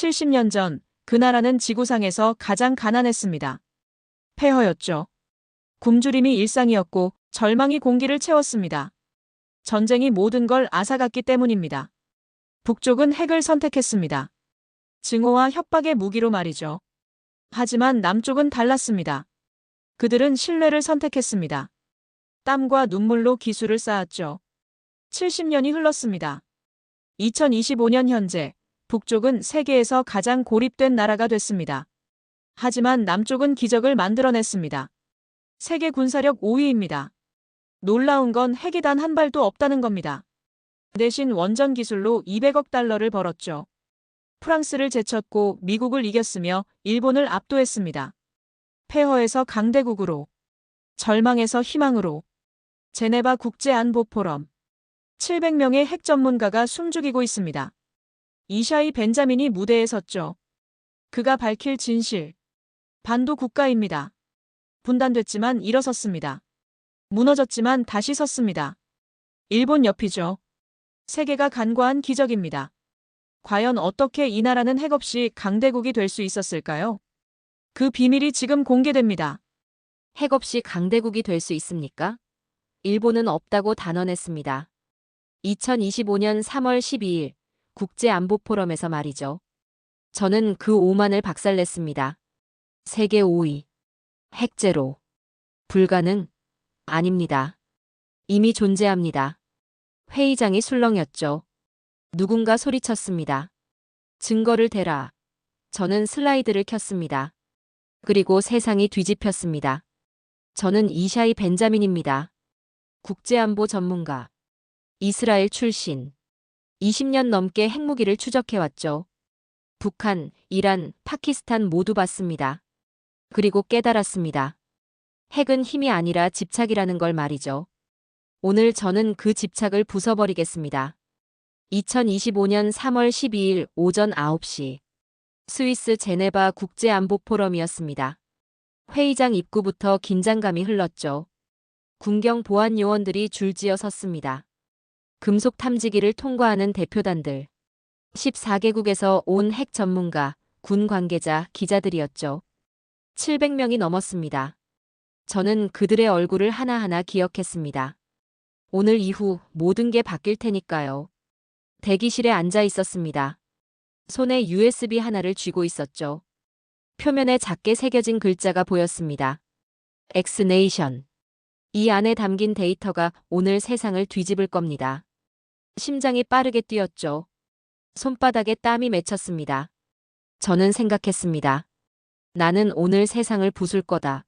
70년 전, 그 나라는 지구상에서 가장 가난했습니다. 폐허였죠. 굶주림이 일상이었고 절망이 공기를 채웠습니다. 전쟁이 모든 걸 앗아갔기 때문입니다. 북쪽은 핵을 선택했습니다. 증오와 협박의 무기로 말이죠. 하지만 남쪽은 달랐습니다. 그들은 신뢰를 선택했습니다. 땀과 눈물로 기술을 쌓았죠. 70년이 흘렀습니다. 2025년 현재, 북쪽은 세계에서 가장 고립된 나라가 됐습니다. 하지만 남쪽은 기적을 만들어냈습니다. 세계 군사력 5위입니다. 놀라운 건 핵이 단 한 발도 없다는 겁니다. 대신 원전 기술로 200억 달러를 벌었죠. 프랑스를 제쳤고 미국을 이겼으며 일본을 압도했습니다. 폐허에서 강대국으로, 절망에서 희망으로. 제네바 국제안보포럼. 700명의 핵 전문가가 숨죽이고 있습니다. 이샤이 벤자민이 무대에 섰죠. 그가 밝힐 진실. 반도 국가입니다. 분단됐지만 일어섰습니다. 무너졌지만 다시 섰습니다. 일본 옆이죠. 세계가 간과한 기적입니다. 과연 어떻게 이 나라는 핵 없이 강대국이 될 수 있었을까요? 그 비밀이 지금 공개됩니다. 핵 없이 강대국이 될 수 있습니까? 일본은 없다고 단언했습니다. 2025년 3월 12일 국제안보포럼에서 말이죠. 저는 그 오만을 박살냈습니다. 세계 5위. 핵제로. 불가능? 아닙니다. 이미 존재합니다. 회의장이 술렁였죠. 누군가 소리쳤습니다. 증거를 대라. 저는 슬라이드를 켰습니다. 그리고 세상이 뒤집혔습니다. 저는 이샤이 벤자민입니다. 국제안보 전문가. 이스라엘 출신. 20년 넘게 핵무기를 추적해왔죠. 북한, 이란, 파키스탄 모두 봤습니다. 그리고 깨달았습니다. 핵은 힘이 아니라 집착이라는 걸 말이죠. 오늘 저는 그 집착을 부숴버리겠습니다. 2025년 3월 12일 오전 9시. 스위스 제네바 국제안보포럼이었습니다. 회의장 입구부터 긴장감이 흘렀죠. 군경 보안 요원들이 줄지어 섰습니다. 금속 탐지기를 통과하는 대표단들. 14개국에서 온 핵 전문가, 군 관계자, 기자들이었죠. 700명이 넘었습니다. 저는 그들의 얼굴을 하나하나 기억했습니다. 오늘 이후 모든 게 바뀔 테니까요. 대기실에 앉아 있었습니다. 손에 USB 하나를 쥐고 있었죠. 표면에 작게 새겨진 글자가 보였습니다. 엑스네이션. 이 안에 담긴 데이터가 오늘 세상을 뒤집을 겁니다. 심장이 빠르게 뛰었죠. 손바닥에 땀이 맺혔습니다. 저는 생각했습니다. 나는 오늘 세상을 부술 거다.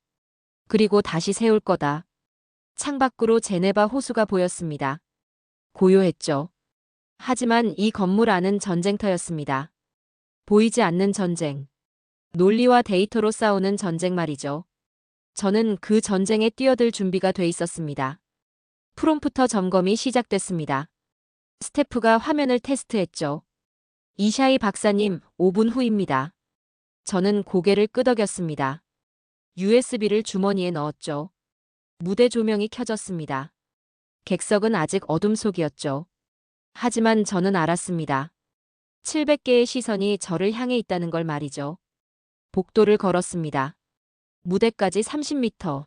그리고 다시 세울 거다. 창밖으로 제네바 호수가 보였습니다. 고요했죠. 하지만 이 건물 안은 전쟁터였습니다. 보이지 않는 전쟁. 논리와 데이터로 싸우는 전쟁 말이죠. 저는 그 전쟁에 뛰어들 준비가 돼 있었습니다. 프롬프터 점검이 시작됐습니다. 스태프가 화면을 테스트했죠. 이샤이 박사님, 5분 후입니다. 저는 고개를 끄덕였습니다. USB를 주머니에 넣었죠. 무대 조명이 켜졌습니다. 객석은 아직 어둠 속이었죠. 하지만 저는 알았습니다. 700개의 시선이 저를 향해 있다는 걸 말이죠. 복도를 걸었습니다. 무대까지 30m.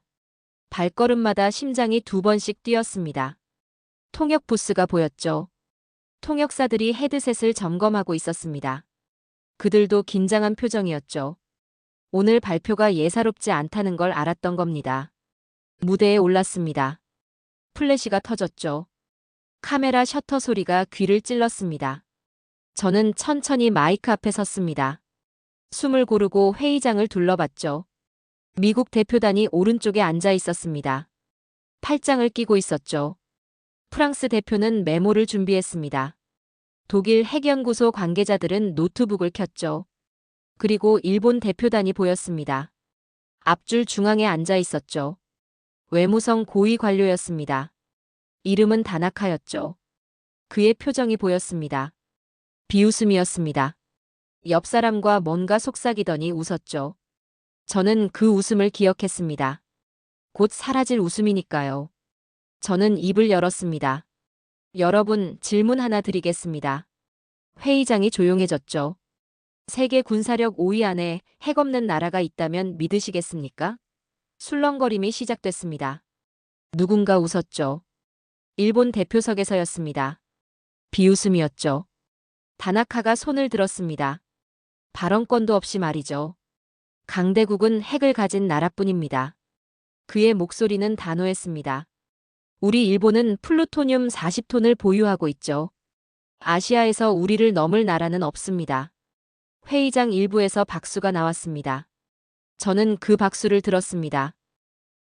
발걸음마다 심장이 2번씩 뛰었습니다. 통역 부스가 보였죠. 통역사들이 헤드셋을 점검하고 있었습니다. 그들도 긴장한 표정이었죠. 오늘 발표가 예사롭지 않다는 걸 알았던 겁니다. 무대에 올랐습니다. 플래시가 터졌죠. 카메라 셔터 소리가 귀를 찔렀습니다. 저는 천천히 마이크 앞에 섰습니다. 숨을 고르고 회의장을 둘러봤죠. 미국 대표단이 오른쪽에 앉아 있었습니다. 팔짱을 끼고 있었죠. 프랑스 대표는 메모를 준비했습니다. 독일 핵연구소 관계자들은 노트북을 켰죠. 그리고 일본 대표단이 보였습니다. 앞줄 중앙에 앉아 있었죠. 외무성 고위 관료였습니다. 이름은 다나카였죠. 그의 표정이 보였습니다. 비웃음이었습니다. 옆 사람과 뭔가 속삭이더니 웃었죠. 저는 그 웃음을 기억했습니다. 곧 사라질 웃음이니까요. 저는 입을 열었습니다. 여러분, 질문 하나 드리겠습니다. 회의장이 조용해졌죠. 세계 군사력 5위 안에 핵 없는 나라가 있다면 믿으시겠습니까? 술렁거림이 시작됐습니다. 누군가 웃었죠. 일본 대표석에서였습니다. 비웃음이었죠. 다나카가 손을 들었습니다. 발언권도 없이 말이죠. 강대국은 핵을 가진 나라뿐입니다. 그의 목소리는 단호했습니다. 우리 일본은 플루토늄 40톤을 보유하고 있죠. 아시아에서 우리를 넘을 나라는 없습니다. 회의장 일부에서 박수가 나왔습니다. 저는 그 박수를 들었습니다.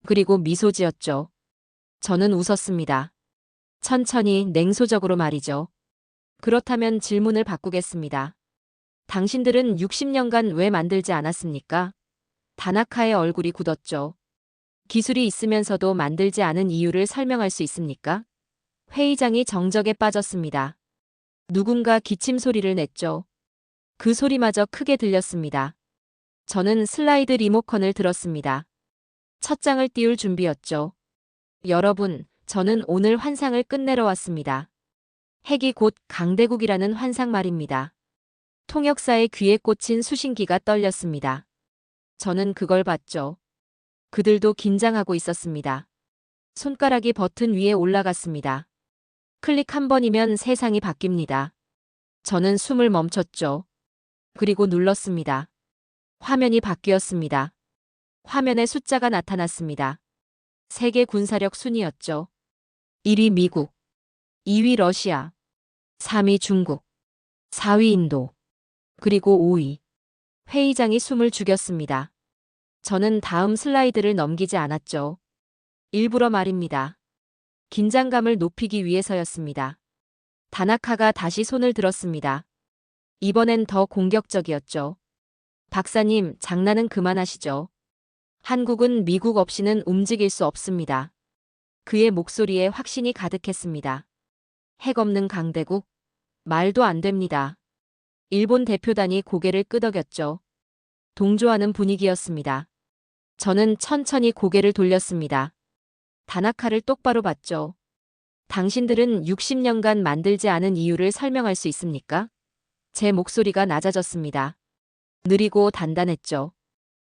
그리고 미소 지었죠. 저는 웃었습니다. 천천히 냉소적으로 말이죠. 그렇다면 질문을 바꾸겠습니다. 당신들은 60년간 왜 만들지 않았습니까? 다나카의 얼굴이 굳었죠. 기술이 있으면서도 만들지 않은 이유를 설명할 수 있습니까? 회의장이 정적에 빠졌습니다. 누군가 기침 소리를 냈죠. 그 소리마저 크게 들렸습니다. 저는 슬라이드 리모컨을 들었습니다. 첫 장을 띄울 준비였죠. 여러분, 저는 오늘 환상을 끝내러 왔습니다. 핵이 곧 강대국이라는 환상 말입니다. 통역사의 귀에 꽂힌 수신기가 떨렸습니다. 저는 그걸 봤죠. 그들도 긴장하고 있었습니다. 손가락이 버튼 위에 올라갔습니다. 클릭 한 번이면 세상이 바뀝니다. 저는 숨을 멈췄죠. 그리고 눌렀습니다. 화면이 바뀌었습니다. 화면에 숫자가 나타났습니다. 세계 군사력 순위였죠. 1위 미국, 2위 러시아, 3위 중국, 4위 인도, 그리고 5위. 회의장이 숨을 죽였습니다. 저는 다음 슬라이드를 넘기지 않았죠. 일부러 말입니다. 긴장감을 높이기 위해서였습니다. 다나카가 다시 손을 들었습니다. 이번엔 더 공격적이었죠. 박사님, 장난은 그만하시죠. 한국은 미국 없이는 움직일 수 없습니다. 그의 목소리에 확신이 가득했습니다. 핵 없는 강대국? 말도 안 됩니다. 일본 대표단이 고개를 끄덕였죠. 동조하는 분위기였습니다. 저는 천천히 고개를 돌렸습니다. 다나카를 똑바로 봤죠. 당신들은 60년간 만들지 않은 이유를 설명할 수 있습니까? 제 목소리가 낮아졌습니다. 느리고 단단했죠.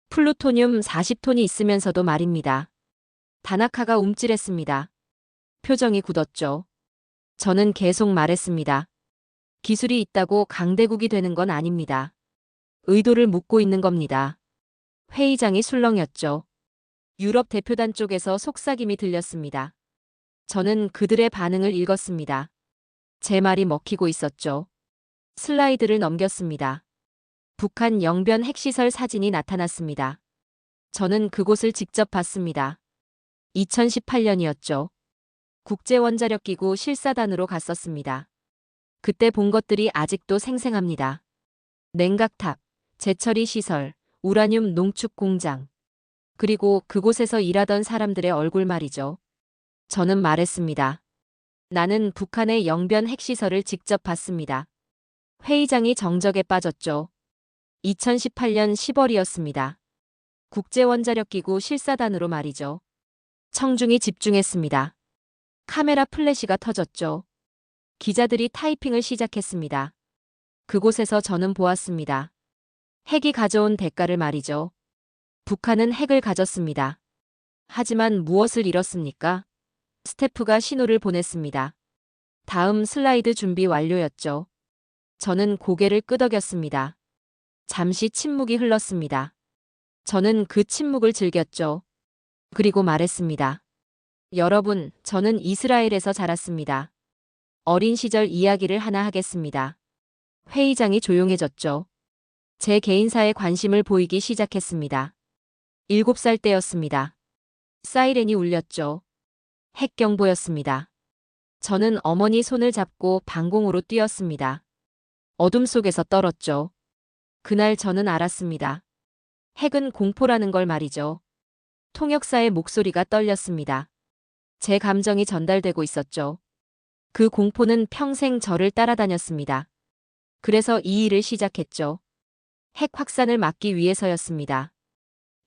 플루토늄 40톤이 있으면서도 말입니다. 다나카가 움찔했습니다. 표정이 굳었죠. 저는 계속 말했습니다. 기술이 있다고 강대국이 되는 건 아닙니다. 의도를 묻고 있는 겁니다. 회의장이 술렁였죠. 유럽 대표단 쪽에서 속삭임이 들렸습니다. 저는 그들의 반응을 읽었습니다. 제 말이 먹히고 있었죠. 슬라이드를 넘겼습니다. 북한 영변 핵시설 사진이 나타났습니다. 저는 그곳을 직접 봤습니다. 2018년이었죠. 국제원자력기구 실사단으로 갔었습니다. 그때 본 것들이 아직도 생생합니다. 냉각탑, 재처리 시설, 우라늄 농축 공장. 그리고 그곳에서 일하던 사람들의 얼굴 말이죠. 저는 말했습니다. 나는 북한의 영변 핵시설을 직접 봤습니다. 회의장이 정적에 빠졌죠. 2018년 10월이었습니다. 국제원자력기구 실사단으로 말이죠. 청중이 집중했습니다. 카메라 플래시가 터졌죠. 기자들이 타이핑을 시작했습니다. 그곳에서 저는 보았습니다. 핵이 가져온 대가를 말이죠. 북한은 핵을 가졌습니다. 하지만 무엇을 잃었습니까? 스태프가 신호를 보냈습니다. 다음 슬라이드 준비 완료였죠. 저는 고개를 끄덕였습니다. 잠시 침묵이 흘렀습니다. 저는 그 침묵을 즐겼죠. 그리고 말했습니다. 여러분, 저는 이스라엘에서 자랐습니다. 어린 시절 이야기를 하나 하겠습니다. 회의장이 조용해졌죠. 제 개인사에 관심을 보이기 시작했습니다. 7살 때였습니다. 사이렌이 울렸죠. 핵경보였습니다. 저는 어머니 손을 잡고 방공으로 뛰었습니다. 어둠 속에서 떨었죠. 그날 저는 알았습니다. 핵은 공포라는 걸 말이죠. 통역사의 목소리가 떨렸습니다. 제 감정이 전달되고 있었죠. 그 공포는 평생 저를 따라다녔습니다. 그래서 이 일을 시작했죠. 핵 확산을 막기 위해서였습니다.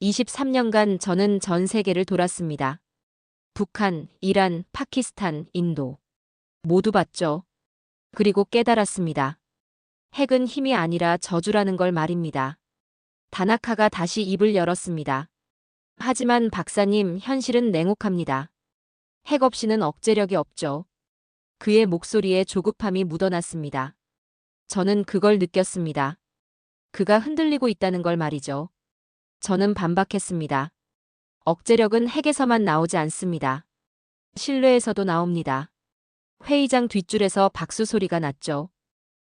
23년간 저는 전 세계를 돌았습니다. 북한, 이란, 파키스탄, 인도. 모두 봤죠. 그리고 깨달았습니다. 핵은 힘이 아니라 저주라는 걸 말입니다. 다나카가 다시 입을 열었습니다. 하지만 박사님, 현실은 냉혹합니다. 핵 없이는 억제력이 없죠. 그의 목소리에 조급함이 묻어났습니다. 저는 그걸 느꼈습니다. 그가 흔들리고 있다는 걸 말이죠. 저는 반박했습니다. 억제력은 핵에서만 나오지 않습니다. 실내에서도 나옵니다. 회의장 뒷줄에서 박수 소리가 났죠.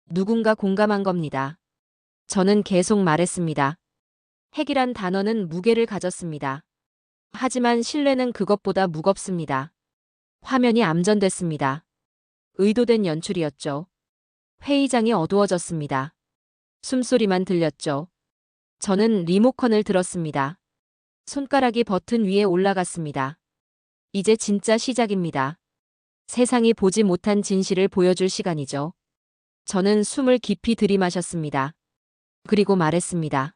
누군가 공감한 겁니다. 저는 계속 말했습니다. 핵이란 단어는 무게를 가졌습니다. 하지만 신뢰는 그것보다 무겁습니다. 화면이 암전됐습니다. 의도된 연출이었죠. 회의장이 어두워졌습니다. 숨소리만 들렸죠. 저는 리모컨을 들었습니다. 손가락이 버튼 위에 올라갔습니다. 이제 진짜 시작입니다. 세상이 보지 못한 진실을 보여줄 시간이죠. 저는 숨을 깊이 들이마셨습니다. 그리고 말했습니다.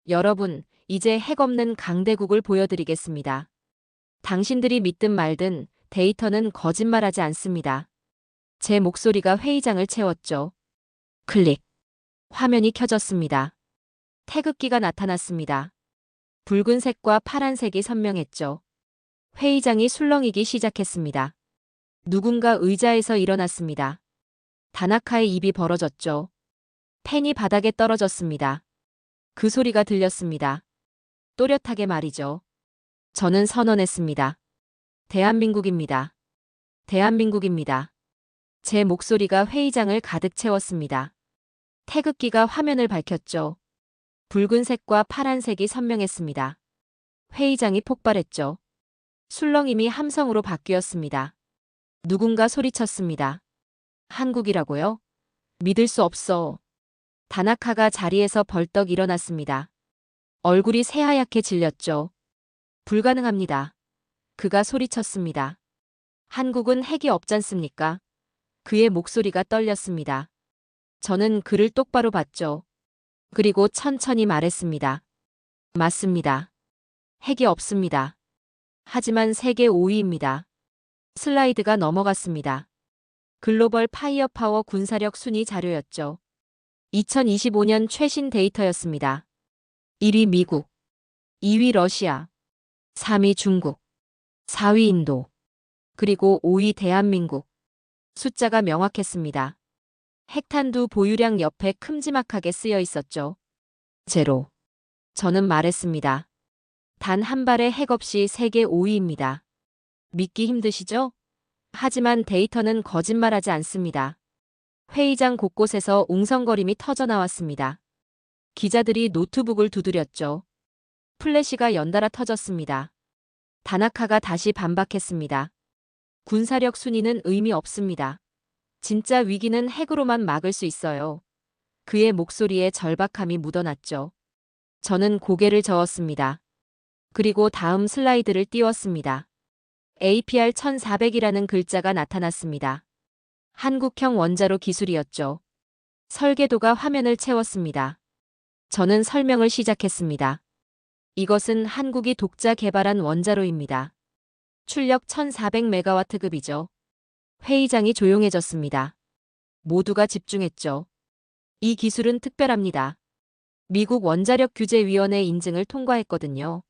여러분, 이제 핵 없는 강대국을 보여드리겠습니다. 당신들이 믿든 말든 데이터는 거짓말하지 않습니다. 제 목소리가 회의장을 채웠죠. 클릭. 화면이 켜졌습니다. 태극기가 나타났습니다. 붉은색과 파란색이 선명했죠. 회의장이 술렁이기 시작했습니다. 누군가 의자에서 일어났습니다. 다나카의 입이 벌어졌죠. 펜이 바닥에 떨어졌습니다. 그 소리가 들렸습니다. 또렷하게 말이죠. 저는 선언했습니다. 대한민국입니다. 대한민국입니다. 제 목소리가 회의장을 가득 채웠습니다. 태극기가 화면을 밝혔죠. 붉은색과 파란색이 선명했습니다. 회의장이 폭발했죠. 술렁임이 함성으로 바뀌었습니다. 누군가 소리쳤습니다. 한국이라고요? 믿을 수 없어. 다나카가 자리에서 벌떡 일어났습니다. 얼굴이 새하얗게 질렸죠. 불가능합니다. 그가 소리쳤습니다. 한국은 핵이 없잖습니까? 그의 목소리가 떨렸습니다. 저는 그를 똑바로 봤죠. 그리고 천천히 말했습니다. 맞습니다. 핵이 없습니다. 하지만 세계 5위입니다. 슬라이드가 넘어갔습니다. 글로벌 파이어파워 군사력 순위 자료였죠. 2025년 최신 데이터였습니다. 1위 미국, 2위 러시아, 3위 중국, 4위 인도, 그리고 5위 대한민국. 숫자가 명확했습니다. 핵탄두 보유량 옆에 큼지막하게 쓰여 있었죠. 제로. 저는 말했습니다. 단 한 발의 핵 없이 세계 5위입니다. 믿기 힘드시죠? 하지만 데이터는 거짓말하지 않습니다. 회의장 곳곳에서 웅성거림이 터져나왔습니다. 기자들이 노트북을 두드렸죠. 플래시가 연달아 터졌습니다. 다나카가 다시 반박했습니다. 군사력 순위는 의미 없습니다. 진짜 위기는 핵으로만 막을 수 있어요. 그의 목소리에 절박함이 묻어났죠. 저는 고개를 저었습니다. 그리고 다음 슬라이드를 띄웠습니다. APR 1400이라는 글자가 나타났습니다. 한국형 원자로 기술이었죠. 설계도가 화면을 채웠습니다. 저는 설명을 시작했습니다. 이것은 한국이 독자 개발한 원자로입니다. 출력 1400메가와트급이죠. 회의장이 조용해졌습니다. 모두가 집중했죠. 이 기술은 특별합니다. 미국 원자력 규제위원회 인증을 통과했거든요.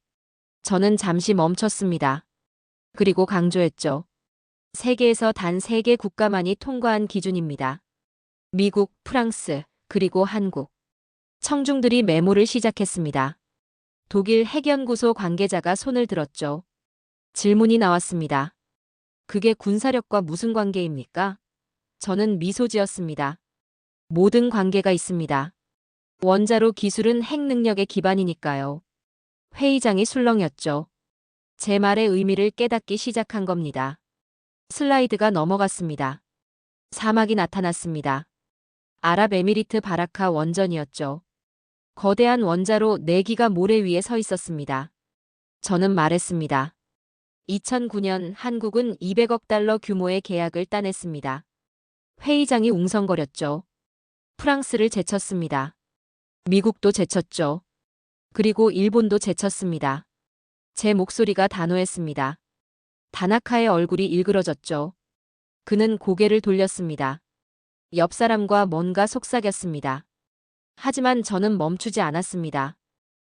저는 잠시 멈췄습니다. 그리고 강조했죠. 세계에서 단 3개 국가만이 통과한 기준입니다. 미국, 프랑스, 그리고 한국. 청중들이 메모를 시작했습니다. 독일 핵연구소 관계자가 손을 들었죠. 질문이 나왔습니다. 그게 군사력과 무슨 관계입니까? 저는 미소 지었습니다. 모든 관계가 있습니다. 원자로 기술은 핵 능력의 기반이니까요. 회의장이 술렁였죠. 제 말의 의미를 깨닫기 시작한 겁니다. 슬라이드가 넘어갔습니다. 사막이 나타났습니다. 아랍에미리트 바라카 원전이었죠. 거대한 원자로 4기가 모래 위에 서 있었습니다. 저는 말했습니다. 2009년 한국은 200억 달러 규모의 계약을 따냈습니다. 회의장이 웅성거렸죠. 프랑스를 제쳤습니다. 미국도 제쳤죠. 그리고 일본도 제쳤습니다. 제 목소리가 단호했습니다. 다나카의 얼굴이 일그러졌죠. 그는 고개를 돌렸습니다. 옆 사람과 뭔가 속삭였습니다. 하지만 저는 멈추지 않았습니다.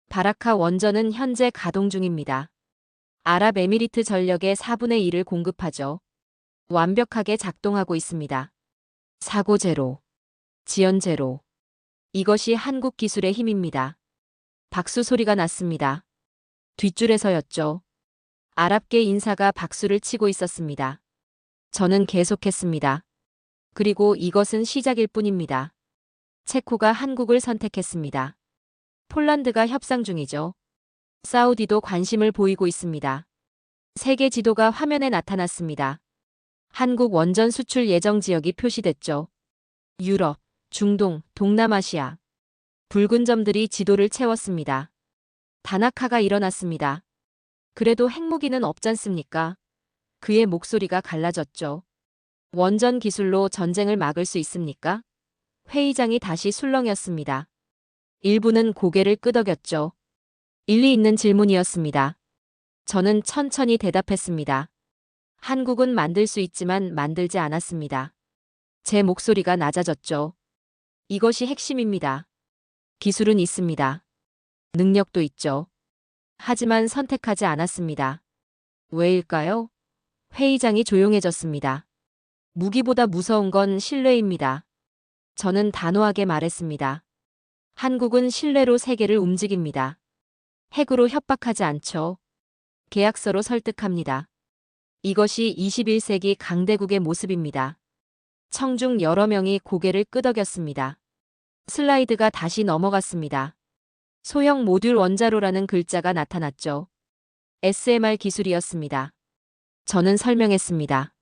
바라카 원전은 현재 가동 중입니다. 아랍에미리트 전력의 4분의 1을 공급하죠. 완벽하게 작동하고 있습니다. 사고 제로, 지연 제로. 이것이 한국 기술의 힘입니다. 박수 소리가 났습니다. 뒷줄에서였죠. 아랍계 인사가 박수를 치고 있었습니다. 저는 계속했습니다. 그리고 이것은 시작일 뿐입니다. 체코가 한국을 선택했습니다. 폴란드가 협상 중이죠. 사우디도 관심을 보이고 있습니다. 세계 지도가 화면에 나타났습니다. 한국 원전 수출 예정 지역이 표시됐죠. 유럽, 중동, 동남아시아. 붉은 점들이 지도를 채웠습니다. 다나카가 일어났습니다. 그래도 핵무기는 없잖습니까? 그의 목소리가 갈라졌죠. 원전 기술로 전쟁을 막을 수 있습니까? 회의장이 다시 술렁였습니다. 일부는 고개를 끄덕였죠. 일리 있는 질문이었습니다. 저는 천천히 대답했습니다. 한국은 만들 수 있지만 만들지 않았습니다. 제 목소리가 낮아졌죠. 이것이 핵심입니다. 기술은 있습니다. 능력도 있죠. 하지만 선택하지 않았습니다. 왜일까요? 회의장이 조용해졌습니다. 무기보다 무서운 건 신뢰입니다. 저는 단호하게 말했습니다. 한국은 신뢰로 세계를 움직입니다. 핵으로 협박하지 않죠. 계약서로 설득합니다. 이것이 21세기 강대국의 모습입니다. 청중 여러 명이 고개를 끄덕였습니다. 슬라이드가 다시 넘어갔습니다. 소형 모듈 원자로라는 글자가 나타났죠. SMR 기술이었습니다. 저는 설명했습니다.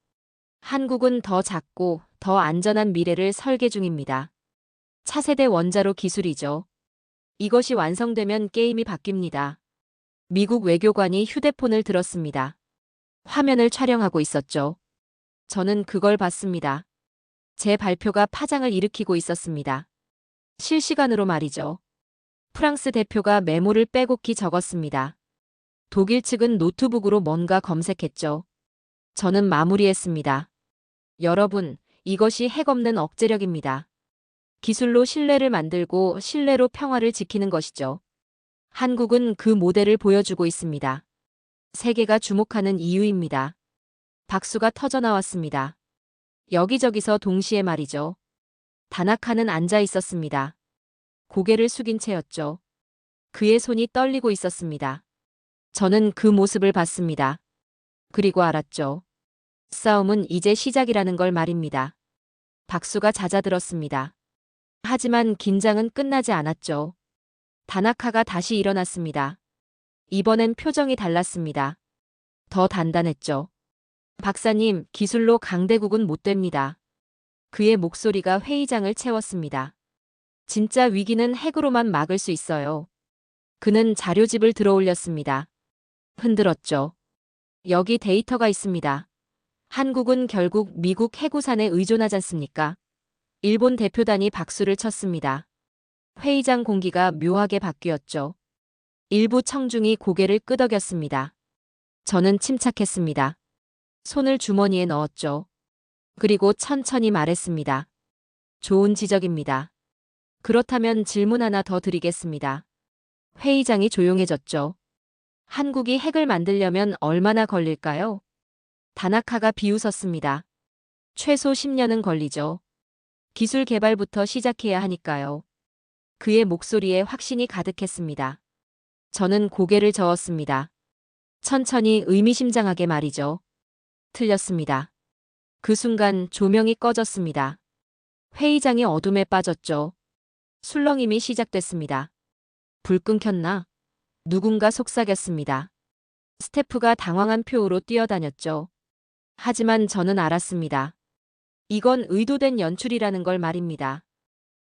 한국은 더 작고 더 안전한 미래를 설계 중입니다. 차세대 원자로 기술이죠. 이것이 완성되면 게임이 바뀝니다. 미국 외교관이 휴대폰을 들었습니다. 화면을 촬영하고 있었죠. 저는 그걸 봤습니다. 제 발표가 파장을 일으키고 있었습니다. 실시간으로 말이죠. 프랑스 대표가 메모를 빼곡히 적었습니다. 독일 측은 노트북으로 뭔가 검색했죠. 저는 마무리했습니다. 여러분, 이것이 핵 없는 억제력입니다. 기술로 신뢰를 만들고 신뢰로 평화를 지키는 것이죠. 한국은 그 모델을 보여주고 있습니다. 세계가 주목하는 이유입니다. 박수가 터져나왔습니다. 여기저기서 동시에 말이죠. 다나카는 앉아 있었습니다. 고개를 숙인 채였죠. 그의 손이 떨리고 있었습니다. 저는 그 모습을 봤습니다. 그리고 알았죠. 싸움은 이제 시작이라는 걸 말입니다. 박수가 잦아들었습니다. 하지만 긴장은 끝나지 않았죠. 다나카가 다시 일어났습니다. 이번엔 표정이 달랐습니다. 더 단단했죠. 박사님, 기술로 강대국은 못 됩니다. 그의 목소리가 회의장을 채웠습니다. 진짜 위기는 핵으로만 막을 수 있어요. 그는 자료집을 들어올렸습니다. 흔들었죠. 여기 데이터가 있습니다. 한국은 결국 미국 해구산에 의존하지 않습니까? 일본 대표단이 박수를 쳤습니다. 회의장 공기가 묘하게 바뀌었죠. 일부 청중이 고개를 끄덕였습니다. 저는 침착했습니다. 손을 주머니에 넣었죠. 그리고 천천히 말했습니다. 좋은 지적입니다. 그렇다면 질문 하나 더 드리겠습니다. 회의장이 조용해졌죠. 한국이 핵을 만들려면 얼마나 걸릴까요? 다나카가 비웃었습니다. 최소 10년은 걸리죠. 기술 개발부터 시작해야 하니까요. 그의 목소리에 확신이 가득했습니다. 저는 고개를 저었습니다. 천천히 의미심장하게 말이죠. 틀렸습니다. 그 순간 조명이 꺼졌습니다. 회의장이 어둠에 빠졌죠. 술렁임이 시작됐습니다. 불 끊겼나? 누군가 속삭였습니다. 스태프가 당황한 표우로 뛰어다녔죠. 하지만 저는 알았습니다. 이건 의도된 연출이라는 걸 말입니다.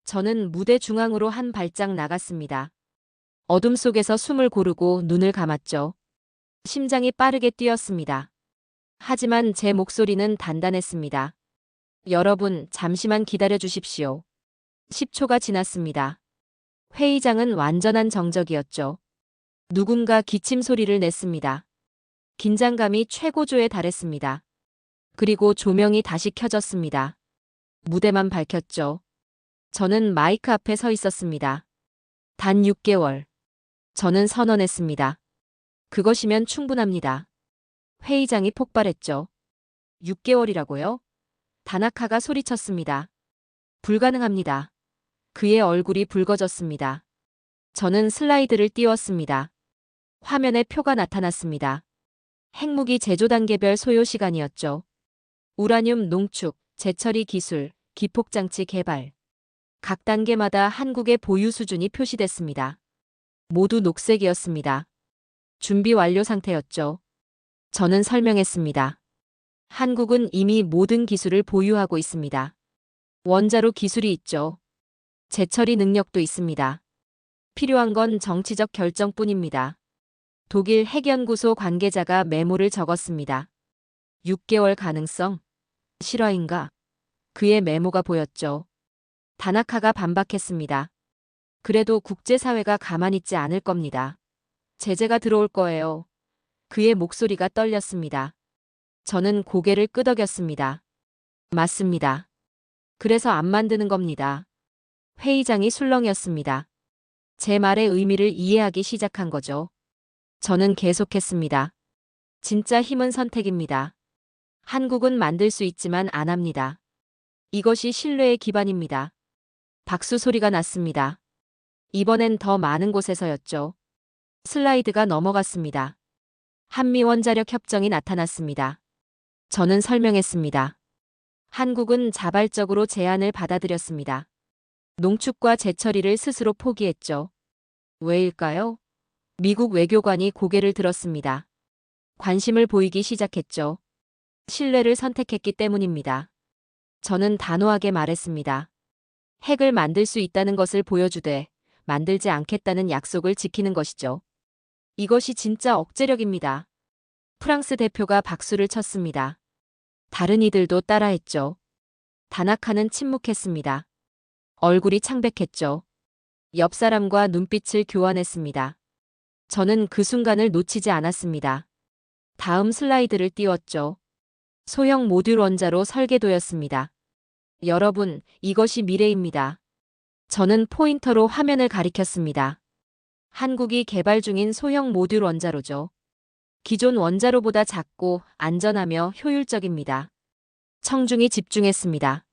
저는 무대 중앙으로 한 발짝 나갔습니다. 어둠 속에서 숨을 고르고 눈을 감았죠. 심장이 빠르게 뛰었습니다. 하지만 제 목소리는 단단했습니다. 여러분, 잠시만 기다려 주십시오. 10초가 지났습니다. 회의장은 완전한 정적이었죠. 누군가 기침 소리를 냈습니다. 긴장감이 최고조에 달했습니다. 그리고 조명이 다시 켜졌습니다. 무대만 밝혔죠. 저는 마이크 앞에 서 있었습니다. 단 6개월. 저는 선언했습니다. 그것이면 충분합니다. 회의장이 폭발했죠. 6개월이라고요? 다나카가 소리쳤습니다. 불가능합니다. 그의 얼굴이 붉어졌습니다. 저는 슬라이드를 띄웠습니다. 화면에 표가 나타났습니다. 핵무기 제조 단계별 소요 시간이었죠. 우라늄 농축, 재처리 기술, 기폭장치 개발. 각 단계마다 한국의 보유 수준이 표시됐습니다. 모두 녹색이었습니다. 준비 완료 상태였죠. 저는 설명했습니다. 한국은 이미 모든 기술을 보유하고 있습니다. 원자로 기술이 있죠. 재처리 능력도 있습니다. 필요한 건 정치적 결정뿐입니다. 독일 핵연구소 관계자가 메모를 적었습니다. 6개월 가능성? 실화인가? 그의 메모가 보였죠. 다나카가 반박했습니다. 그래도 국제사회가 가만히 있지 않을 겁니다. 제재가 들어올 거예요. 그의 목소리가 떨렸습니다. 저는 고개를 끄덕였습니다. 맞습니다. 그래서 안 만드는 겁니다. 회의장이 술렁이었습니다. 제 말의 의미를 이해하기 시작한 거죠. 저는 계속했습니다. 진짜 힘은 선택입니다. 한국은 만들 수 있지만 안 합니다. 이것이 신뢰의 기반입니다. 박수 소리가 났습니다. 이번엔 더 많은 곳에서였죠. 슬라이드가 넘어갔습니다. 한미원자력 협정이 나타났습니다. 저는 설명했습니다. 한국은 자발적으로 제안을 받아들였습니다. 농축과 재처리를 스스로 포기했죠. 왜일까요? 미국 외교관이 고개를 들었습니다. 관심을 보이기 시작했죠. 신뢰를 선택했기 때문입니다. 저는 단호하게 말했습니다. 핵을 만들 수 있다는 것을 보여주되 만들지 않겠다는 약속을 지키는 것이죠. 이것이 진짜 억제력입니다. 프랑스 대표가 박수를 쳤습니다. 다른 이들도 따라했죠. 다나카는 침묵했습니다. 얼굴이 창백했죠. 옆 사람과 눈빛을 교환했습니다. 저는 그 순간을 놓치지 않았습니다. 다음 슬라이드를 띄웠죠. 소형 모듈 원자로 설계도였습니다. 여러분, 이것이 미래입니다. 저는 포인터로 화면을 가리켰습니다. 한국이 개발 중인 소형 모듈 원자로죠. 기존 원자로보다 작고 안전하며 효율적입니다. 청중이 집중했습니다.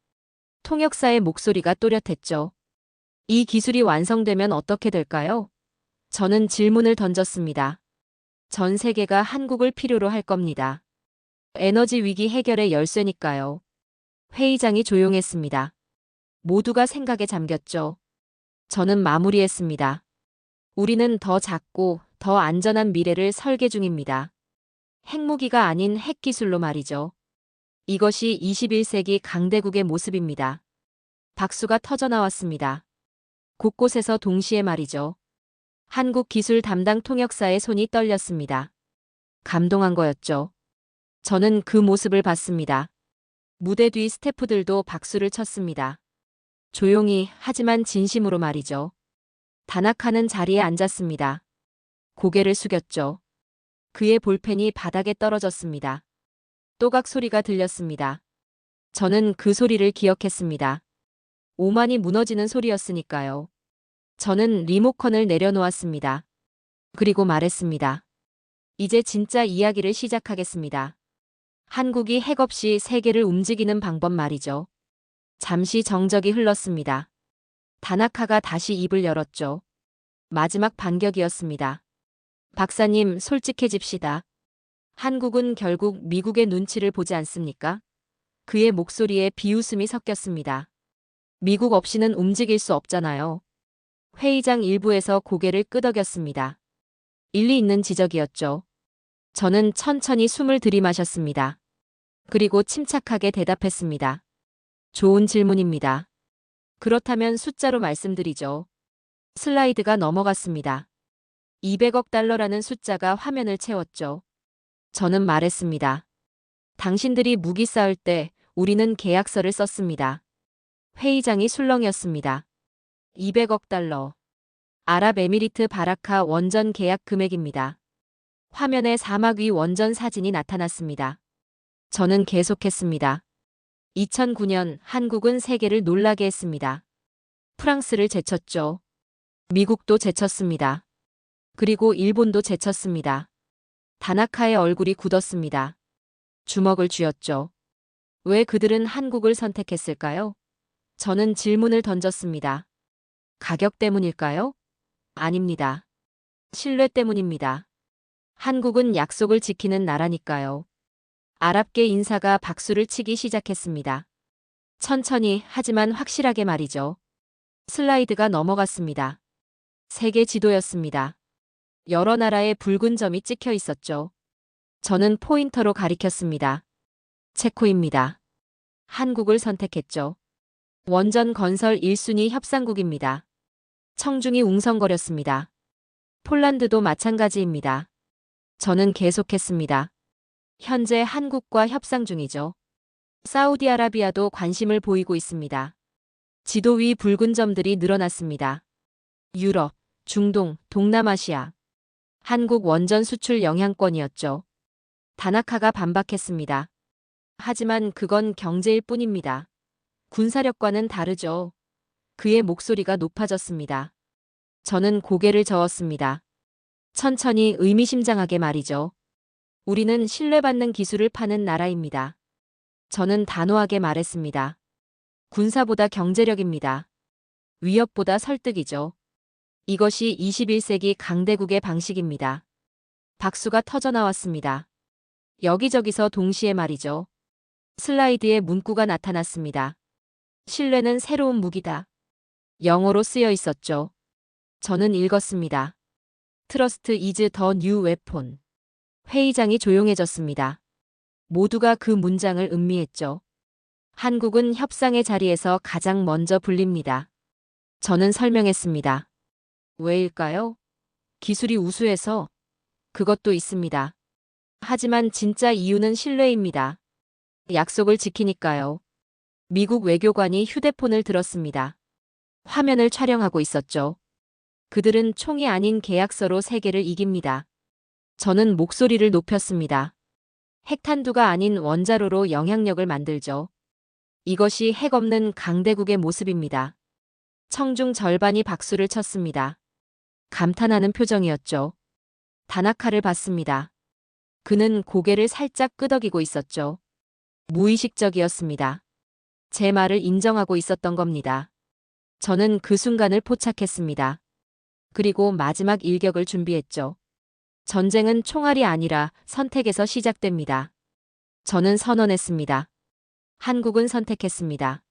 통역사의 목소리가 또렷했죠. 이 기술이 완성되면 어떻게 될까요? 저는 질문을 던졌습니다. 전 세계가 한국을 필요로 할 겁니다. 에너지 위기 해결의 열쇠니까요. 회의장이 조용했습니다. 모두가 생각에 잠겼죠. 저는 마무리했습니다. 우리는 더 작고 더 안전한 미래를 설계 중입니다. 핵무기가 아닌 핵기술로 말이죠. 이것이 21세기 강대국의 모습입니다. 박수가 터져나왔습니다. 곳곳에서 동시에 말이죠. 한국 기술 담당 통역사의 손이 떨렸습니다. 감동한 거였죠. 저는 그 모습을 봤습니다. 무대 뒤 스태프들도 박수를 쳤습니다. 조용히 하지만 진심으로 말이죠. 다나카는 자리에 앉았습니다. 고개를 숙였죠. 그의 볼펜이 바닥에 떨어졌습니다. 또각 소리가 들렸습니다. 저는 그 소리를 기억했습니다. 오만이 무너지는 소리였으니까요. 저는 리모컨을 내려놓았습니다. 그리고 말했습니다. 이제 진짜 이야기를 시작하겠습니다. 한국이 핵 없이 세계를 움직이는 방법 말이죠. 잠시 정적이 흘렀습니다. 다나카가 다시 입을 열었죠. 마지막 반격이었습니다. 박사님, 솔직해집시다. 한국은 결국 미국의 눈치를 보지 않습니까? 그의 목소리에 비웃음이 섞였습니다. 미국 없이는 움직일 수 없잖아요. 회의장 일부에서 고개를 끄덕였습니다. 일리 있는 지적이었죠. 저는 천천히 숨을 들이마셨습니다. 그리고 침착하게 대답했습니다. 좋은 질문입니다. 그렇다면 숫자로 말씀드리죠. 슬라이드가 넘어갔습니다. 200억 달러라는 숫자가 화면을 채웠죠. 저는 말했습니다. 당신들이 무기 쌓을 때 우리는 계약서를 썼습니다. 회의장이 술렁이었습니다. 200억 달러. 아랍에미리트 바라카 원전 계약 금액입니다. 화면에 사막 위 원전 사진이 나타났습니다. 저는 계속했습니다. 2009년 한국은 세계를 놀라게 했습니다. 프랑스를 제쳤죠. 미국도 제쳤습니다. 그리고 일본도 제쳤습니다. 다나카의 얼굴이 굳었습니다. 주먹을 쥐었죠. 왜 그들은 한국을 선택했을까요? 저는 질문을 던졌습니다. 가격 때문일까요? 아닙니다. 신뢰 때문입니다. 한국은 약속을 지키는 나라니까요. 아랍계 인사가 박수를 치기 시작했습니다. 천천히 하지만 확실하게 말이죠. 슬라이드가 넘어갔습니다. 세계 지도였습니다. 여러 나라의 붉은 점이 찍혀 있었죠. 저는 포인터로 가리켰습니다. 체코입니다. 한국을 선택했죠. 원전 건설 1순위 협상국입니다. 청중이 웅성거렸습니다. 폴란드도 마찬가지입니다. 저는 계속했습니다. 현재 한국과 협상 중이죠. 사우디아라비아도 관심을 보이고 있습니다. 지도 위 붉은 점들이 늘어났습니다. 유럽, 중동, 동남아시아. 한국 원전 수출 영향권이었죠. 다나카가 반박했습니다. 하지만 그건 경제일 뿐입니다. 군사력과는 다르죠. 그의 목소리가 높아졌습니다. 저는 고개를 저었습니다. 천천히 의미심장하게 말이죠. 우리는 신뢰받는 기술을 파는 나라입니다. 저는 단호하게 말했습니다. 군사보다 경제력입니다. 위협보다 설득이죠. 이것이 21세기 강대국의 방식입니다. 박수가 터져나왔습니다. 여기저기서 동시에 말이죠. 슬라이드에 문구가 나타났습니다. 신뢰는 새로운 무기다. 영어로 쓰여 있었죠. 저는 읽었습니다. Trust is the new weapon. 회의장이 조용해졌습니다. 모두가 그 문장을 음미했죠. 한국은 협상의 자리에서 가장 먼저 불립니다. 저는 설명했습니다. 왜일까요? 기술이 우수해서 그것도 있습니다. 하지만 진짜 이유는 신뢰입니다. 약속을 지키니까요. 미국 외교관이 휴대폰을 들었습니다. 화면을 촬영하고 있었죠. 그들은 총이 아닌 계약서로 세계를 이깁니다. 저는 목소리를 높였습니다. 핵탄두가 아닌 원자로로 영향력을 만들죠. 이것이 핵 없는 강대국의 모습입니다. 청중 절반이 박수를 쳤습니다. 감탄하는 표정이었죠. 다나카를 봤습니다. 그는 고개를 살짝 끄덕이고 있었죠. 무의식적이었습니다. 제 말을 인정하고 있었던 겁니다. 저는 그 순간을 포착했습니다. 그리고 마지막 일격을 준비했죠. 전쟁은 총알이 아니라 선택에서 시작됩니다. 저는 선언했습니다. 한국은 선택했습니다.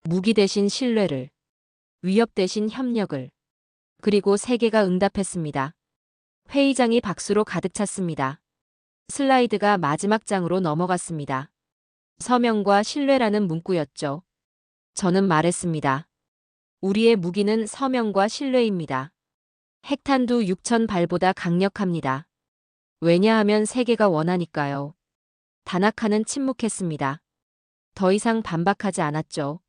무기 대신 신뢰를, 위협 대신 협력을. 그리고 세계가 응답했습니다. 회의장이 박수로 가득 찼습니다. 슬라이드가 마지막 장으로 넘어갔습니다. 서명과 신뢰라는 문구였죠. 저는 말했습니다. 우리의 무기는 서명과 신뢰입니다. 핵탄두 6,000발보다 강력합니다. 왜냐하면 세계가 원하니까요. 다나카는 침묵했습니다. 더 이상 반박하지 않았죠.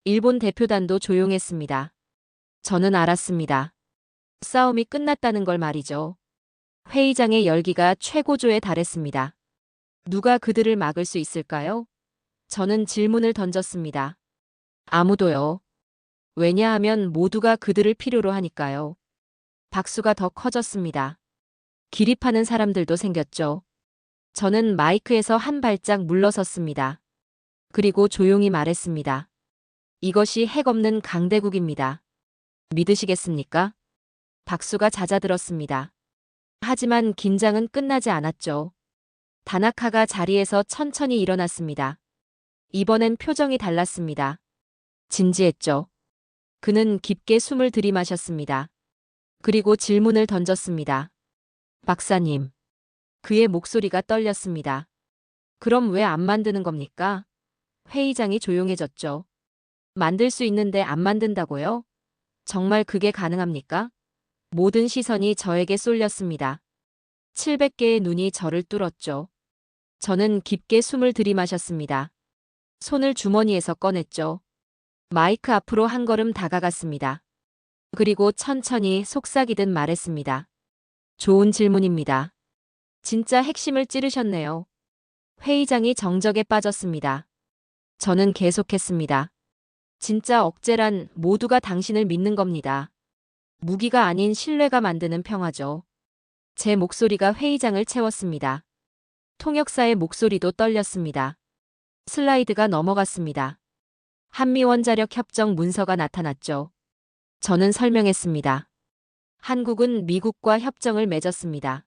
일본 대표단도 조용했습니다. 저는 알았습니다. 싸움이 끝났다는 걸 말이죠. 회의장의 열기가 최고조에 달했습니다. 누가 그들을 막을 수 있을까요? 저는 질문을 던졌습니다. 아무도요. 왜냐하면 모두가 그들을 필요로 하니까요. 박수가 더 커졌습니다. 기립하는 사람들도 생겼죠. 저는 마이크에서 한 발짝 물러섰습니다. 그리고 조용히 말했습니다. 이것이 핵 없는 강대국입니다. 믿으시겠습니까? 박수가 잦아들었습니다. 하지만 긴장은 끝나지 않았죠. 다나카가 자리에서 천천히 일어났습니다. 이번엔 표정이 달랐습니다. 진지했죠. 그는 깊게 숨을 들이마셨습니다. 그리고 질문을 던졌습니다. 박사님. 그의 목소리가 떨렸습니다. 그럼 왜 안 만드는 겁니까? 회의장이 조용해졌죠. 만들 수 있는데 안 만든다고요? 정말 그게 가능합니까? 모든 시선이 저에게 쏠렸습니다. 700개의 눈이 저를 뚫었죠. 저는 깊게 숨을 들이마셨습니다. 손을 주머니에서 꺼냈죠. 마이크 앞으로 한 걸음 다가갔습니다. 그리고 천천히 속삭이듯 말했습니다. 좋은 질문입니다. 진짜 핵심을 찌르셨네요. 회의장이 정적에 빠졌습니다. 저는 계속했습니다. 진짜 억제란 모두가 당신을 믿는 겁니다. 무기가 아닌 신뢰가 만드는 평화죠. 제 목소리가 회의장을 채웠습니다. 통역사의 목소리도 떨렸습니다. 슬라이드가 넘어갔습니다. 한미원자력 협정 문서가 나타났죠. 저는 설명했습니다. 한국은 미국과 협정을 맺었습니다.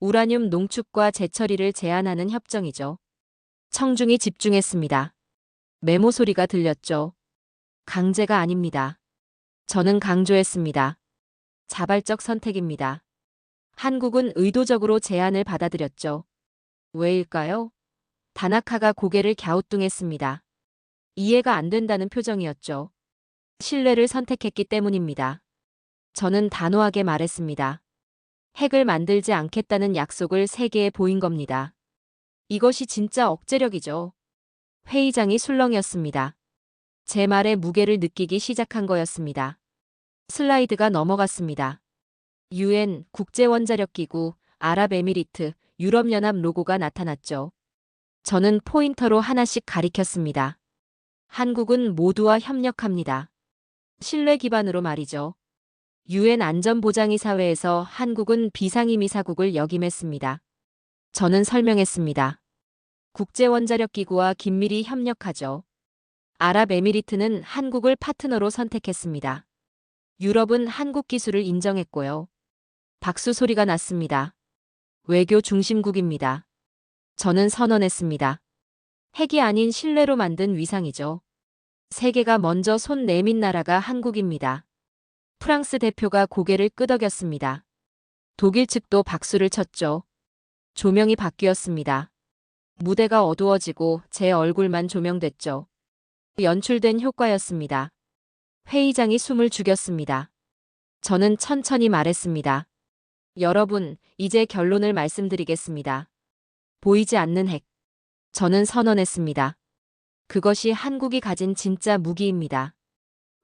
우라늄 농축과 재처리를 제한하는 협정이죠. 청중이 집중했습니다. 메모 소리가 들렸죠. 강제가 아닙니다. 저는 강조했습니다. 자발적 선택입니다. 한국은 의도적으로 제안을 받아들였죠. 왜일까요? 다나카가 고개를 갸우뚱했습니다. 이해가 안 된다는 표정이었죠. 신뢰를 선택했기 때문입니다. 저는 단호하게 말했습니다. 핵을 만들지 않겠다는 약속을 세계에 보인 겁니다. 이것이 진짜 억제력이죠. 회의장이 술렁이었습니다. 제 말의 무게를 느끼기 시작한 거였습니다. 슬라이드가 넘어갔습니다. UN, 국제원자력기구, 아랍에미리트, 유럽연합 로고가 나타났죠. 저는 포인터로 하나씩 가리켰습니다. 한국은 모두와 협력합니다. 신뢰 기반으로 말이죠. UN 안전보장이사회에서 한국은 비상임의사국을 역임했습니다. 저는 설명했습니다. 국제원자력기구와 긴밀히 협력하죠. 아랍에미리트는 한국을 파트너로 선택했습니다. 유럽은 한국 기술을 인정했고요. 박수 소리가 났습니다. 외교 중심국입니다. 저는 선언했습니다. 핵이 아닌 신뢰로 만든 위상이죠. 세계가 먼저 손 내민 나라가 한국입니다. 프랑스 대표가 고개를 끄덕였습니다. 독일 측도 박수를 쳤죠. 조명이 바뀌었습니다. 무대가 어두워지고 제 얼굴만 조명됐죠. 연출된 효과였습니다. 회의장이 숨을 죽였습니다. 저는 천천히 말했습니다. 여러분, 이제 결론을 말씀드리겠습니다. 보이지 않는 핵. 저는 선언했습니다. 그것이 한국이 가진 진짜 무기입니다.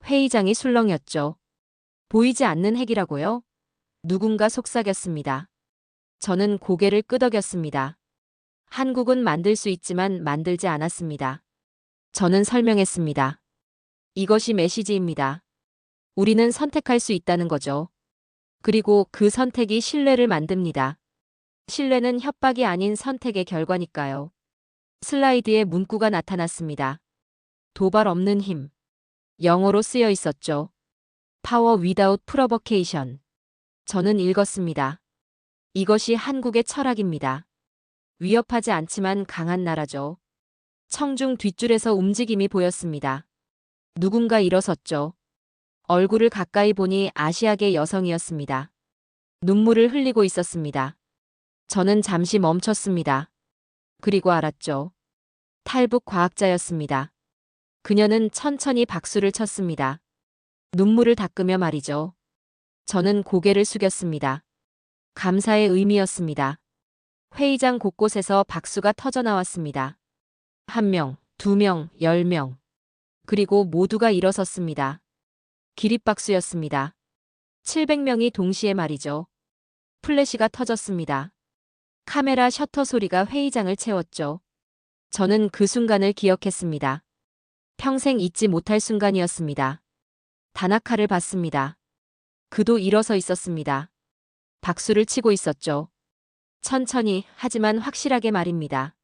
회의장이 술렁였죠. 보이지 않는 핵이라고요? 누군가 속삭였습니다. 저는 고개를 끄덕였습니다. 한국은 만들 수 있지만 만들지 않았습니다. 저는 설명했습니다. 이것이 메시지입니다. 우리는 선택할 수 있다는 거죠. 그리고 그 선택이 신뢰를 만듭니다. 신뢰는 협박이 아닌 선택의 결과니까요. 슬라이드에 문구가 나타났습니다. 도발 없는 힘. 영어로 쓰여 있었죠. Power without provocation. 저는 읽었습니다. 이것이 한국의 철학입니다. 위협하지 않지만 강한 나라죠. 청중 뒷줄에서 움직임이 보였습니다. 누군가 일어섰죠. 얼굴을 가까이 보니 아시아계 여성이었습니다. 눈물을 흘리고 있었습니다. 저는 잠시 멈췄습니다. 그리고 알았죠. 탈북 과학자였습니다. 그녀는 천천히 박수를 쳤습니다. 눈물을 닦으며 말이죠. 저는 고개를 숙였습니다. 감사의 의미였습니다. 회의장 곳곳에서 박수가 터져나왔습니다. 1명, 2명, 10명. 그리고 모두가 일어섰습니다. 기립박수였습니다. 700명이 동시에 말이죠. 플래시가 터졌습니다. 카메라 셔터 소리가 회의장을 채웠죠. 저는 그 순간을 기억했습니다. 평생 잊지 못할 순간이었습니다. 다나카를 봤습니다. 그도 일어서 있었습니다. 박수를 치고 있었죠. 천천히 하지만 확실하게 말입니다.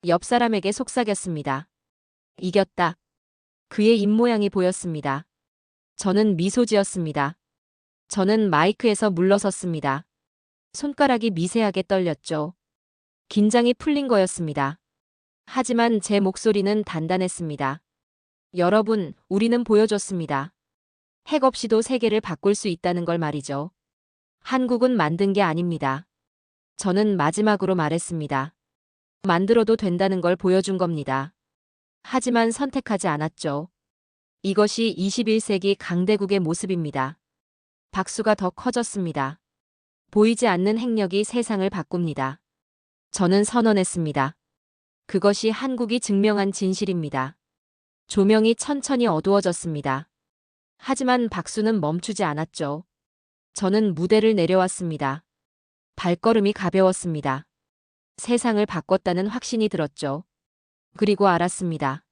옆 사람에게 속삭였습니다. 이겼다. 그의 입모양이 보였습니다. 저는 미소 지었습니다. 저는 마이크에서 물러섰습니다. 손가락이 미세하게 떨렸죠. 긴장이 풀린 거였습니다. 하지만 제 목소리는 단단했습니다. 여러분, 우리는 보여줬습니다. 핵 없이도 세계를 바꿀 수 있다는 걸 말이죠. 한국은 만든 게 아닙니다. 저는 마지막으로 말했습니다. 만들어도 된다는 걸 보여준 겁니다. 하지만 선택하지 않았죠. 이것이 21세기 강대국의 모습입니다. 박수가 더 커졌습니다. 보이지 않는 핵력이 세상을 바꿉니다. 저는 선언했습니다. 그것이 한국이 증명한 진실입니다. 조명이 천천히 어두워졌습니다. 하지만 박수는 멈추지 않았죠. 저는 무대를 내려왔습니다. 발걸음이 가벼웠습니다. 세상을 바꿨다는 확신이 들었죠. 그리고 알았습니다.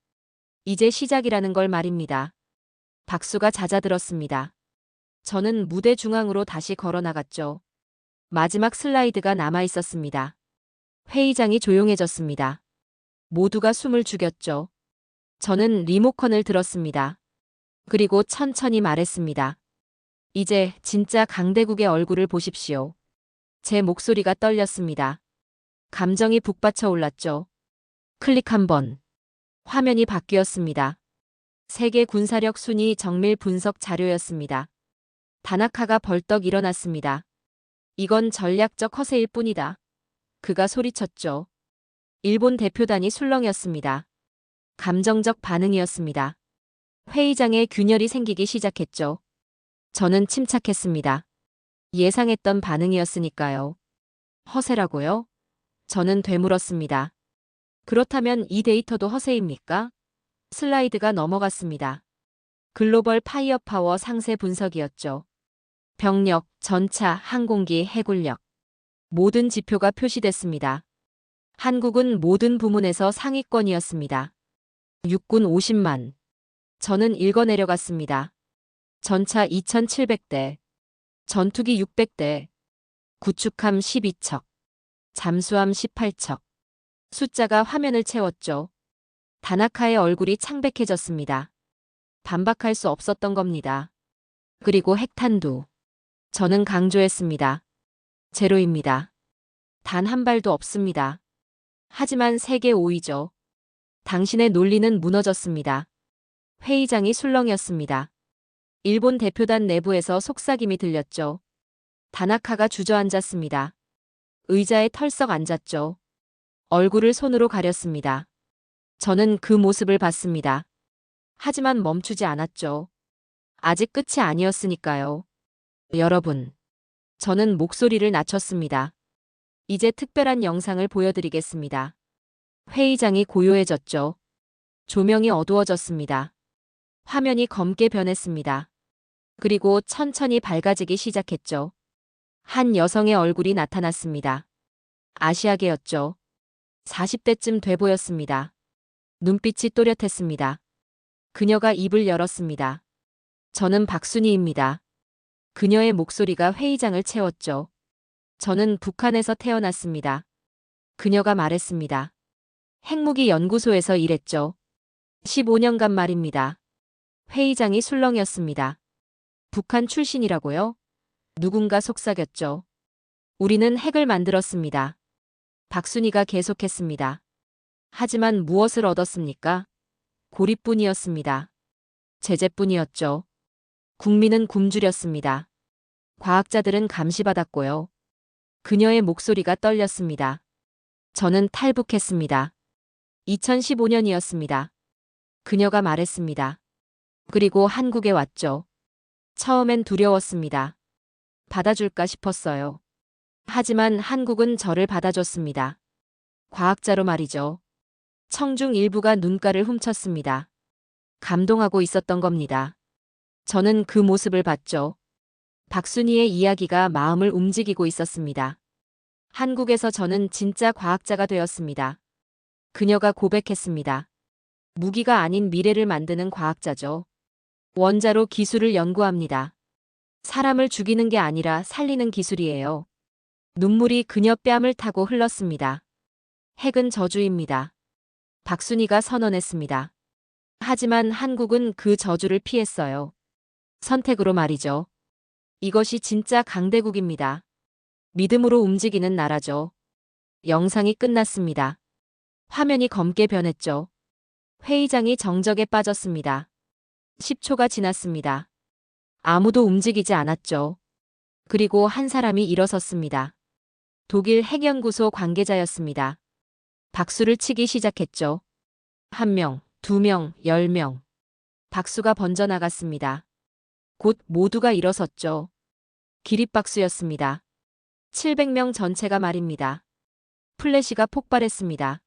이제 시작이라는 걸 말입니다. 박수가 잦아들었습니다. 저는 무대 중앙으로 다시 걸어 나갔죠. 마지막 슬라이드가 남아 있었습니다. 회의장이 조용해졌습니다. 모두가 숨을 죽였죠. 저는 리모컨을 들었습니다. 그리고 천천히 말했습니다. 이제 진짜 강대국의 얼굴을 보십시오. 제 목소리가 떨렸습니다. 감정이 북받쳐 올랐죠. 클릭 한 번. 화면이 바뀌었습니다. 세계 군사력 순위 정밀 분석 자료였습니다. 다나카가 벌떡 일어났습니다. 이건 전략적 허세일 뿐이다. 그가 소리쳤죠. 일본 대표단이 술렁였습니다. 감정적 반응이었습니다. 회의장에 균열이 생기기 시작했죠. 저는 침착했습니다. 예상했던 반응이었으니까요. 허세라고요? 저는 되물었습니다. 그렇다면 이 데이터도 허세입니까? 슬라이드가 넘어갔습니다. 글로벌 파이어파워 상세 분석이었죠. 병력, 전차, 항공기, 해군력. 모든 지표가 표시됐습니다. 한국은 모든 부문에서 상위권이었습니다. 육군 50만. 저는 읽어내려갔습니다. 전차 2,700대. 전투기 600대. 구축함 12척. 잠수함 18척. 숫자가 화면을 채웠죠. 다나카의 얼굴이 창백해졌습니다. 반박할 수 없었던 겁니다. 그리고 핵탄두. 저는 강조했습니다. 제로입니다. 단 한 발도 없습니다. 하지만 세계 5위죠. 당신의 논리는 무너졌습니다. 회의장이 술렁이었습니다. 일본 대표단 내부에서 속삭임이 들렸죠. 다나카가 주저앉았습니다. 의자에 털썩 앉았죠. 얼굴을 손으로 가렸습니다. 저는 그 모습을 봤습니다. 하지만 멈추지 않았죠. 아직 끝이 아니었으니까요. 여러분. 저는 목소리를 낮췄습니다. 이제 특별한 영상을 보여드리겠습니다. 회의장이 고요해졌죠. 조명이 어두워졌습니다. 화면이 검게 변했습니다. 그리고 천천히 밝아지기 시작했죠. 한 여성의 얼굴이 나타났습니다. 아시아계였죠. 40대쯤 돼 보였습니다. 눈빛이 또렷했습니다. 그녀가 입을 열었습니다. 저는 박순희입니다. 그녀의 목소리가 회의장을 채웠죠. 저는 북한에서 태어났습니다. 그녀가 말했습니다. 핵무기 연구소에서 일했죠. 15년간 말입니다. 회의장이 술렁이었습니다. 북한 출신이라고요? 누군가 속삭였죠. 우리는 핵을 만들었습니다. 박순희가 계속했습니다. 하지만 무엇을 얻었습니까? 고립뿐이었습니다. 제재뿐이었죠. 국민은 굶주렸습니다. 과학자들은 감시받았고요. 그녀의 목소리가 떨렸습니다. 저는 탈북했습니다. 2015년이었습니다. 그녀가 말했습니다. 그리고 한국에 왔죠. 처음엔 두려웠습니다. 받아줄까 싶었어요. 하지만 한국은 저를 받아줬습니다. 과학자로 말이죠. 청중 일부가 눈가를 훔쳤습니다. 감동하고 있었던 겁니다. 저는 그 모습을 봤죠. 박순희의 이야기가 마음을 움직이고 있었습니다. 한국에서 저는 진짜 과학자가 되었습니다. 그녀가 고백했습니다. 무기가 아닌 미래를 만드는 과학자죠. 원자로 기술을 연구합니다. 사람을 죽이는 게 아니라 살리는 기술이에요. 눈물이 그녀 뺨을 타고 흘렀습니다. 핵은 저주입니다. 박순희가 선언했습니다. 하지만 한국은 그 저주를 피했어요. 선택으로 말이죠. 이것이 진짜 강대국입니다. 믿음으로 움직이는 나라죠. 영상이 끝났습니다. 화면이 검게 변했죠. 회의장이 정적에 빠졌습니다. 10초가 지났습니다. 아무도 움직이지 않았죠. 그리고 한 사람이 일어섰습니다. 독일 핵연구소 관계자였습니다. 박수를 치기 시작했죠. 1명, 2명, 10명. 박수가 번져나갔습니다. 곧 모두가 일어섰죠. 기립박수였습니다. 700명 전체가 말입니다. 플래시가 폭발했습니다.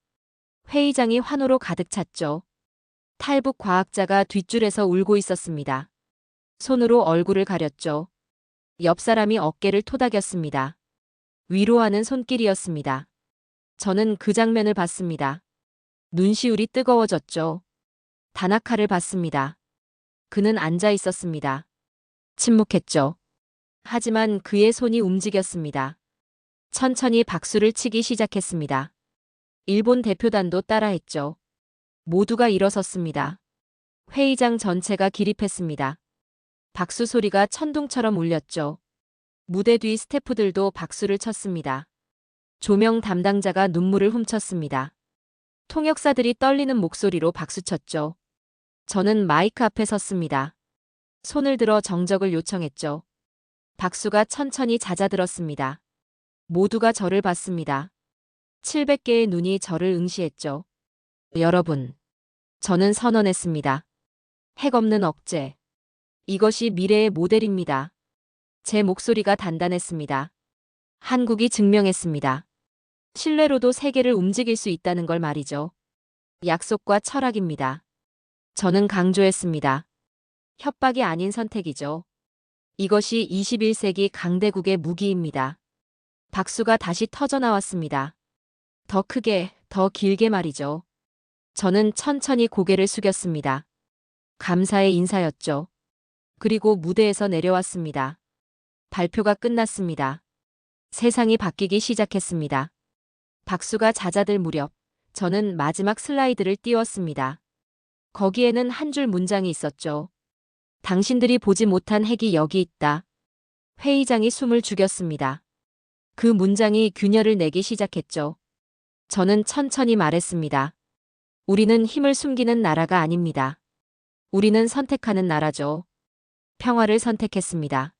회의장이 환호로 가득 찼죠. 탈북 과학자가 뒷줄에서 울고 있었습니다. 손으로 얼굴을 가렸죠. 옆 사람이 어깨를 토닥였습니다. 위로하는 손길이었습니다. 저는 그 장면을 봤습니다. 눈시울이 뜨거워졌죠. 다나카를 봤습니다. 그는 앉아 있었습니다. 침묵했죠. 하지만 그의 손이 움직였습니다. 천천히 박수를 치기 시작했습니다. 일본 대표단도 따라했죠. 모두가 일어섰습니다. 회의장 전체가 기립했습니다. 박수 소리가 천둥처럼 울렸죠. 무대 뒤 스태프들도 박수를 쳤습니다. 조명 담당자가 눈물을 훔쳤습니다. 통역사들이 떨리는 목소리로 박수쳤죠. 저는 마이크 앞에 섰습니다. 손을 들어 정적을 요청했죠. 박수가 천천히 잦아들었습니다. 모두가 저를 봤습니다. 700개의 눈이 저를 응시했죠. 여러분, 저는 선언했습니다. 핵 없는 억제. 이것이 미래의 모델입니다. 제 목소리가 단단했습니다. 한국이 증명했습니다. 신뢰로도 세계를 움직일 수 있다는 걸 말이죠. 약속과 철학입니다. 저는 강조했습니다. 협박이 아닌 선택이죠. 이것이 21세기 강대국의 무기입니다. 박수가 다시 터져 나왔습니다. 더 크게, 더 길게 말이죠. 저는 천천히 고개를 숙였습니다. 감사의 인사였죠. 그리고 무대에서 내려왔습니다. 발표가 끝났습니다. 세상이 바뀌기 시작했습니다. 박수가 잦아들 무렵, 저는 마지막 슬라이드를 띄웠습니다. 거기에는 한 줄 문장이 있었죠. 당신들이 보지 못한 핵이 여기 있다. 회의장이 숨을 죽였습니다. 그 문장이 균열을 내기 시작했죠. 저는 천천히 말했습니다. 우리는 힘을 숨기는 나라가 아닙니다. 우리는 선택하는 나라죠. 평화를 선택했습니다.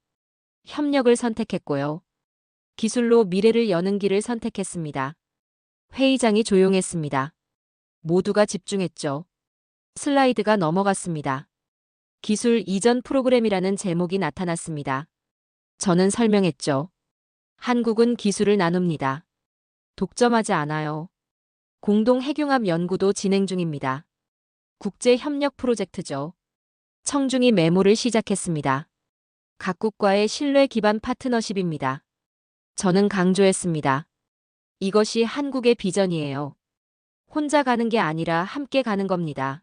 협력을 선택했고요. 기술로 미래를 여는 길을 선택했습니다. 회의장이 조용했습니다. 모두가 집중했죠. 슬라이드가 넘어갔습니다. 기술 이전 프로그램이라는 제목이 나타났습니다. 저는 설명했죠. 한국은 기술을 나눕니다. 독점하지 않아요. 공동 핵융합 연구도 진행 중입니다. 국제 협력 프로젝트죠. 청중이 메모를 시작했습니다. 각국과의 신뢰 기반 파트너십입니다. 저는 강조했습니다. 이것이 한국의 비전이에요. 혼자 가는 게 아니라 함께 가는 겁니다.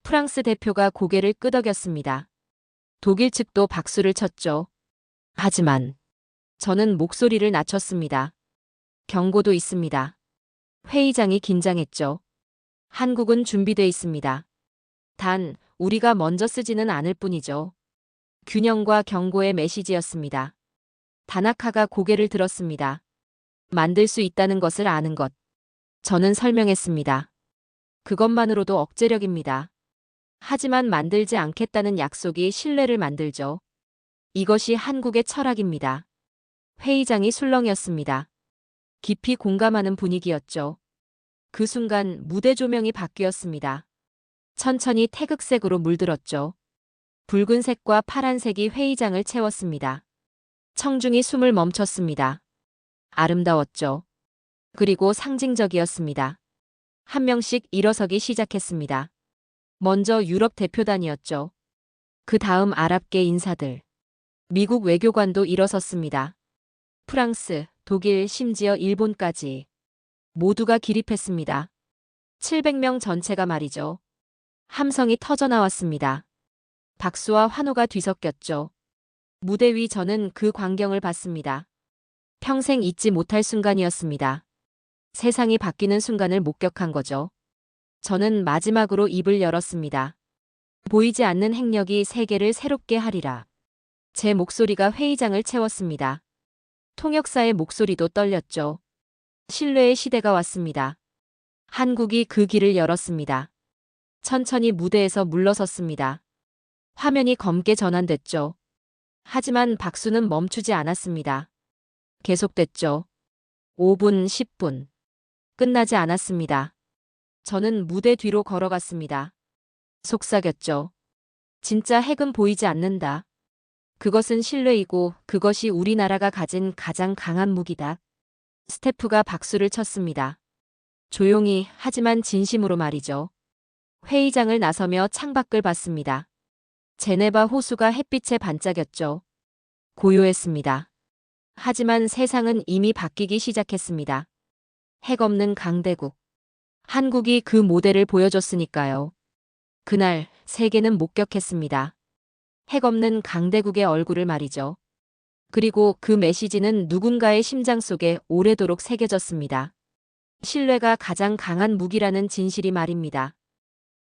프랑스 대표가 고개를 끄덕였습니다. 독일 측도 박수를 쳤죠. 하지만 저는 목소리를 낮췄습니다. 경고도 있습니다. 회의장이 긴장했죠. 한국은 준비돼 있습니다. 단, 우리가 먼저 쓰지는 않을 뿐이죠. 균형과 경고의 메시지였습니다. 다나카가 고개를 들었습니다. 만들 수 있다는 것을 아는 것. 저는 설명했습니다. 그것만으로도 억제력입니다. 하지만 만들지 않겠다는 약속이 신뢰를 만들죠. 이것이 한국의 철학입니다. 회의장이 술렁이었습니다. 깊이 공감하는 분위기였죠. 그 순간 무대 조명이 바뀌었습니다. 천천히 태극색으로 물들었죠. 붉은색과 파란색이 회의장을 채웠습니다. 청중이 숨을 멈췄습니다. 아름다웠죠. 그리고 상징적이었습니다. 한 명씩 일어서기 시작했습니다. 먼저 유럽 대표단이었죠. 그 다음 아랍계 인사들. 미국 외교관도 일어섰습니다. 프랑스, 독일, 심지어 일본까지. 모두가 기립했습니다. 700명 전체가 말이죠. 함성이 터져 나왔습니다. 박수와 환호가 뒤섞였죠. 무대 위 저는 그 광경을 봤습니다. 평생 잊지 못할 순간이었습니다. 세상이 바뀌는 순간을 목격한 거죠. 저는 마지막으로 입을 열었습니다. 보이지 않는 핵력이 세계를 새롭게 하리라. 제 목소리가 회의장을 채웠습니다. 통역사의 목소리도 떨렸죠. 신뢰의 시대가 왔습니다. 한국이 그 길을 열었습니다. 천천히 무대에서 물러섰습니다. 화면이 검게 전환됐죠. 하지만 박수는 멈추지 않았습니다. 계속됐죠. 5분, 10분. 끝나지 않았습니다. 저는 무대 뒤로 걸어갔습니다. 속삭였죠. 진짜 핵은 보이지 않는다. 그것은 신뢰이고 그것이 우리나라가 가진 가장 강한 무기다. 스태프가 박수를 쳤습니다. 조용히 하지만 진심으로 말이죠. 회의장을 나서며 창밖을 봤습니다. 제네바 호수가 햇빛에 반짝였죠. 고요했습니다. 하지만 세상은 이미 바뀌기 시작했습니다. 핵 없는 강대국. 한국이 그 모델을 보여줬으니까요. 그날 세계는 목격했습니다. 핵없는 강대국의 얼굴을 말이죠. 그리고 그 메시지는 누군가의 심장 속에 오래도록 새겨졌습니다. 신뢰가 가장 강한 무기라는 진실이 말입니다.